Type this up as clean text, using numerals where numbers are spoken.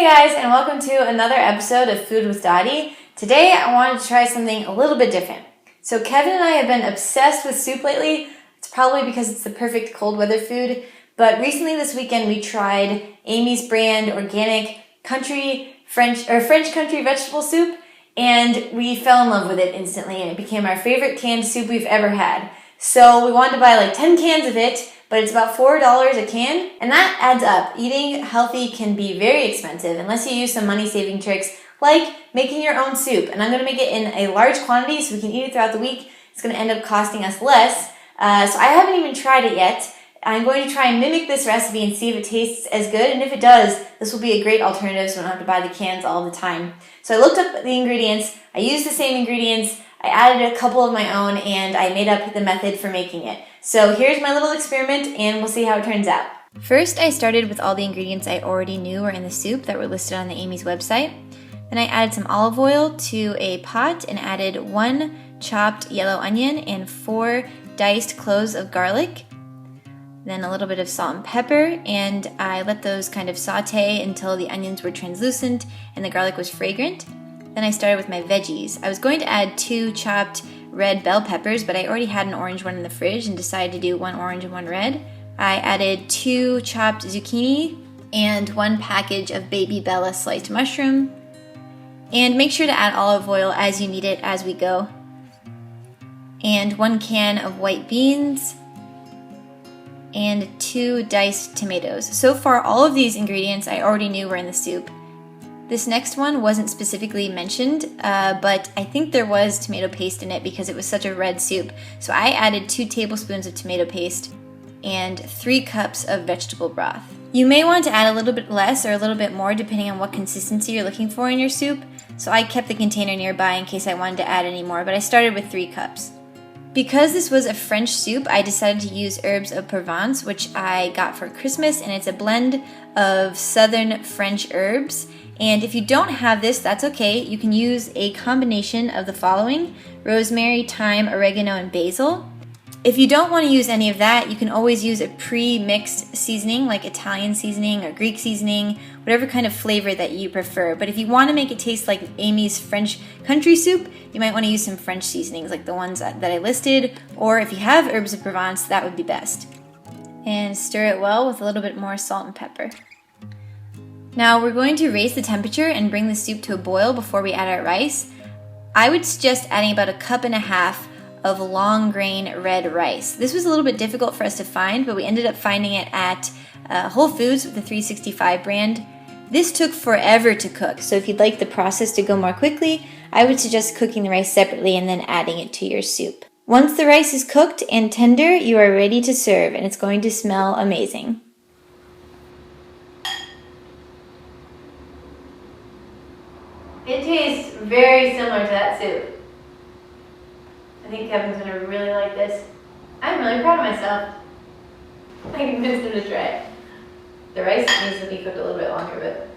guys, and welcome to another episode of Food with Dottie. Today I wanted to try something a little bit different. So Kevin and I have been obsessed with soup lately. It's probably because it's the perfect cold weather food, but recently this weekend we tried Amy's brand organic French country vegetable soup, and we fell in love with it instantly, and it became our favorite canned soup we've ever had. So we wanted to buy like 10 cans of it, but it's about $4 a can, and that adds up. Eating healthy can be very expensive unless you use some money-saving tricks like making your own soup. And I'm going to make it in a large quantity so we can eat it throughout the week. It's going to end up costing us less. So I haven't even tried it yet. I'm going to try and mimic this recipe and see if it tastes as good, and if it does, this will be a great alternative so I don't have to buy the cans all the time. So I looked up the ingredients, I used the same ingredients, I added a couple of my own, and I made up the method for making it. So here's my little experiment, and we'll see how it turns out. First, I started with all the ingredients I already knew were in the soup that were listed on the Amy's website. Then I added some olive oil to a pot and added 1 chopped yellow onion and 4 diced cloves of garlic. Then a little bit of salt and pepper, and I let those kind of saute until the onions were translucent and the garlic was fragrant. Then I started with my veggies. I was going to add 2 chopped red bell peppers, but I already had an orange one in the fridge and decided to do 1 orange and 1 red. I added 2 chopped zucchini and 1 package of baby Bella sliced mushroom. And make sure to add olive oil as you need it as we go. And 1 can of white beans and 2 diced tomatoes. So far, all of these ingredients I already knew were in the soup. This next one wasn't specifically mentioned, but I think there was tomato paste in it because it was such a red soup. So I added 2 tablespoons of tomato paste and 3 cups of vegetable broth. You may want to add a little bit less or a little bit more depending on what consistency you're looking for in your soup. So I kept the container nearby in case I wanted to add any more, but I started with 3 cups. Because this was a French soup, I decided to use herbs of Provence, which I got for Christmas, and it's a blend of southern French herbs. And if you don't have this, that's okay. You can use a combination of the following: rosemary, thyme, oregano, and basil. If you don't want to use any of that, you can always use a pre-mixed seasoning like Italian seasoning or Greek seasoning, whatever kind of flavor that you prefer. But if you want to make it taste like Amy's French country soup, you might want to use some French seasonings like the ones that I listed, or if you have herbs of Provence, that would be best. And stir it well with a little bit more salt and pepper. Now we're going to raise the temperature and bring the soup to a boil before we add our rice. I would suggest adding about 1.5 cups of long grain red rice. This was a little bit difficult for us to find, but we ended up finding it at Whole Foods with the 365 brand. This took forever to cook, so if you'd like the process to go more quickly, I would suggest cooking the rice separately and then adding it to your soup. Once the rice is cooked and tender, you are ready to serve, and it's going to smell amazing. It tastes very similar to that soup. I think Kevin's going to really like this. I'm really proud of myself. I convinced him to try it. The rice needs to be cooked a little bit longer, but